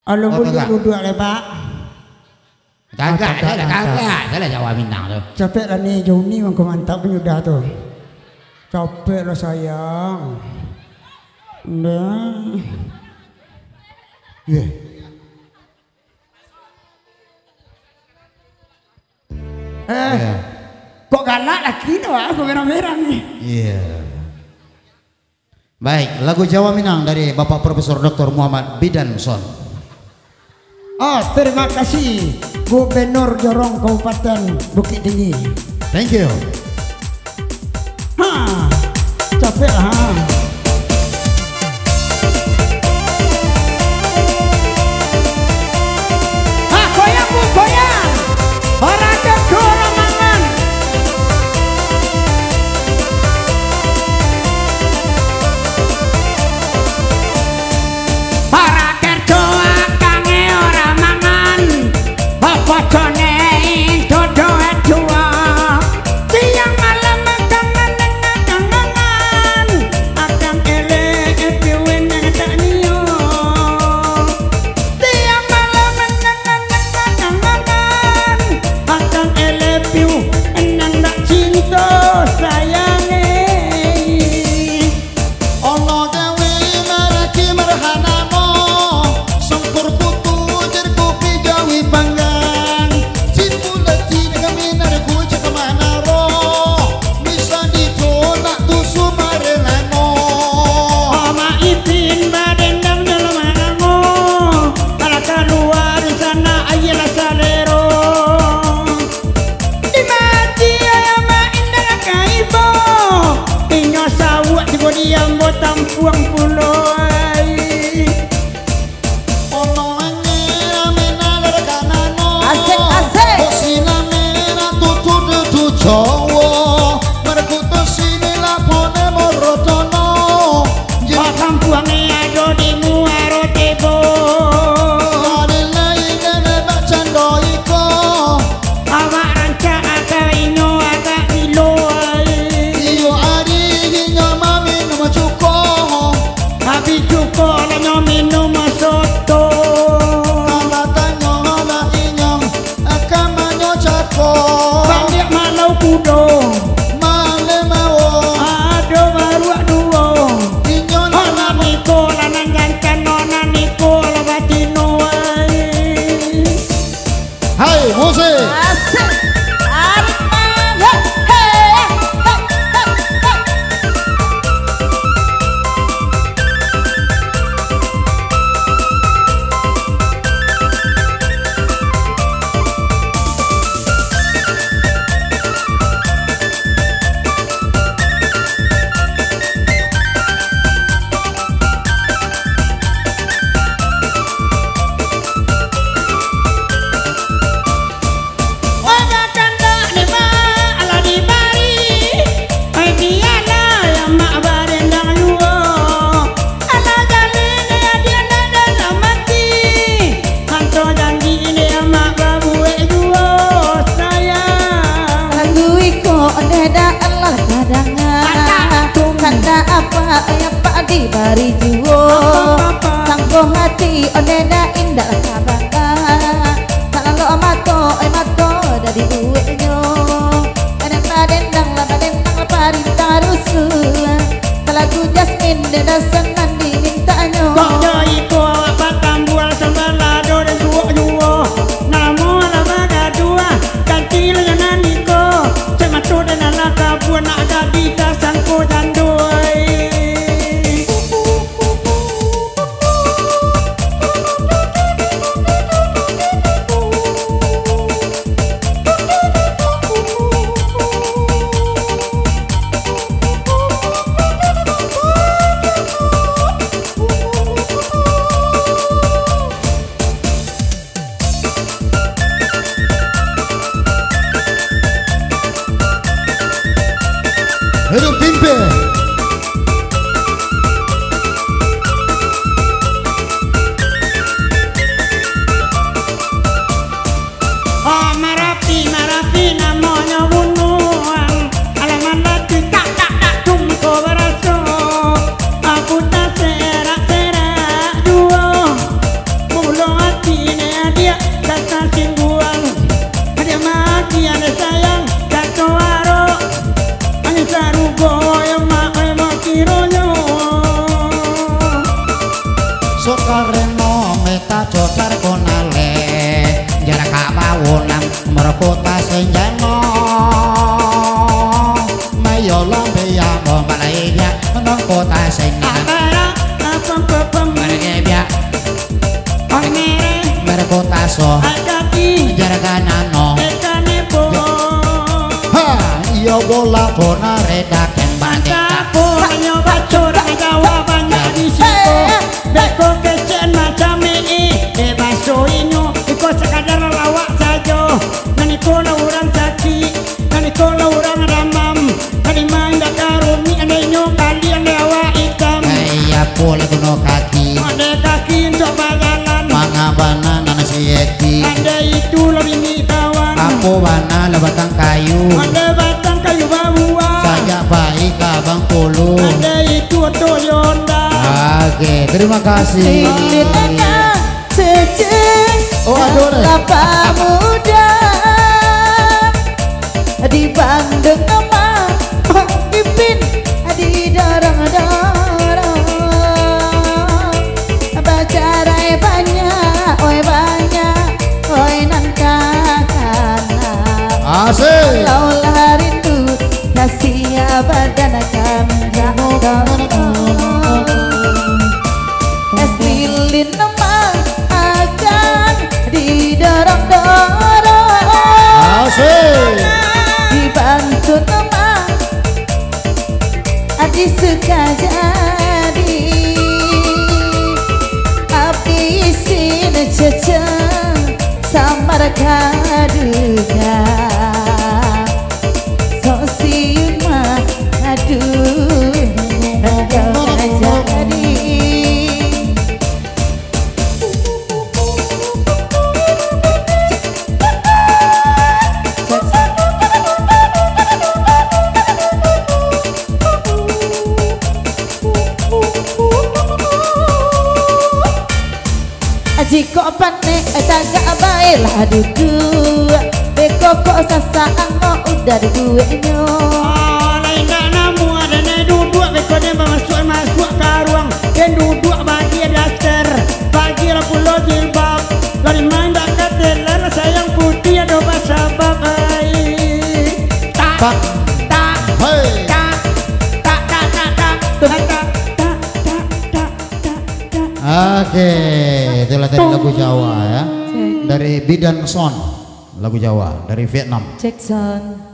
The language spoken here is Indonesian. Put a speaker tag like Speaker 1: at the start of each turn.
Speaker 1: Alum duduk le Pak.
Speaker 2: Kagak, saya lah Jawa Minang tuh.
Speaker 1: Capek lah nih Joni memang mantap penyudah tuh. Capek lah sayang. Nah. Yeah. Kok galak lagi nih Pak? Aku merah-merah nih.
Speaker 2: Iya. Baik, lagu Jawa Minang dari Bapak Profesor Dr. Muhammad Bidanson.
Speaker 1: Oh, terima kasih Gubernur Jorong Kabupaten Bukit Tinggi.
Speaker 2: Thank you.
Speaker 1: Capek lah. Goyang Bu, goyang. Orang kedua mangan. Para kedua kange ora mangan. Bojone dodo dua. Tiang malam kangen akan elek piwin tak niyo. Tiang malam kangen akan elek piu nang tak cinta sayange.
Speaker 2: Ono gawe maraki marhanamo sempur putu jer kopi jawi panggang cipulati kaminar kucak kemana roh bisa ditolak tusu marelano
Speaker 1: Oma ipin badendang dalam manango kalau keluar sana ayelah salero dimati ayama indah kaibo inyo sawak di diam botang puang puloi
Speaker 2: ono angin aminar kanano
Speaker 1: Asik.
Speaker 2: bosina merah tutu dudu Jawa merkutu sini lapone morotono
Speaker 1: botang puangnya ado di muaro tebo awak ranca agak inyo agak miloi Habis cukup lah minum soto. Banyak malau kudo. Ado baru duo. Ona niko lah nanggankan ona niko lah batino.
Speaker 2: Hai musik
Speaker 1: Asik.
Speaker 3: Bari juwo sanggo hati onena indah kabangan kalau mato dari duitnya dendang pari tarusuan lagu Jasmine dan senang dimintanya
Speaker 1: Bangga iko awak batang buah sembalado dan juo namo la baga dua ganti layanan iko cematu dan anak kabuan nak jadi tasangko dan doi singguang ada mati ada sayang kata waro hanya sarugo yang mau kironyo
Speaker 2: Soekarno meta jocar konale jarak kabawonang merekota senjano mayo lambe ya balainya nang kota senjano Marebia merekota so jarak nano ha iyo bola kona reda kembang
Speaker 1: Banyak bacor jawabannya di situ beko kecen macam ini baso inyo iko sekadar lawak saja nani kola orang sakit nani kola orang ramam nani manda karumi anenyo kalian lewa hitam
Speaker 2: iya pula kuno kaki
Speaker 1: ada kaki untuk bagalan
Speaker 2: mangabana nana sieti
Speaker 1: ada itu lebih mitawan
Speaker 2: Apo bana lebatang kayu
Speaker 1: ada batang kayu bawa
Speaker 2: saja baik abang pulu
Speaker 1: ada itu Toyota
Speaker 2: oke terima kasih
Speaker 3: Lilitana sejeng
Speaker 2: Oh, adore.
Speaker 3: Kelapa muda di Bandung nama Pipin di dorong-dorong bacarai banyak oi nan kakana
Speaker 2: asik
Speaker 3: laulah rindu kasih badan kami es lilin memang akan didorong-dorong
Speaker 2: asik
Speaker 3: dibantu memang adik suka jadi api isin ceceng samar kaduga sosiun mah aduh jadi jika panik tagak baiklah duduk beko kok sasaan mau udah duitnya
Speaker 1: lain tak namu ada na duduk beko dia masuk ke ruang dan duduk bagi daster bagi lah pulau jilbab lari main tak katelar sayang putih ada pasabab tak
Speaker 2: hei oke itulah tadi lagu Jawa ya dari Bidan Son lagu Jawa dari Vietnam
Speaker 3: Jackson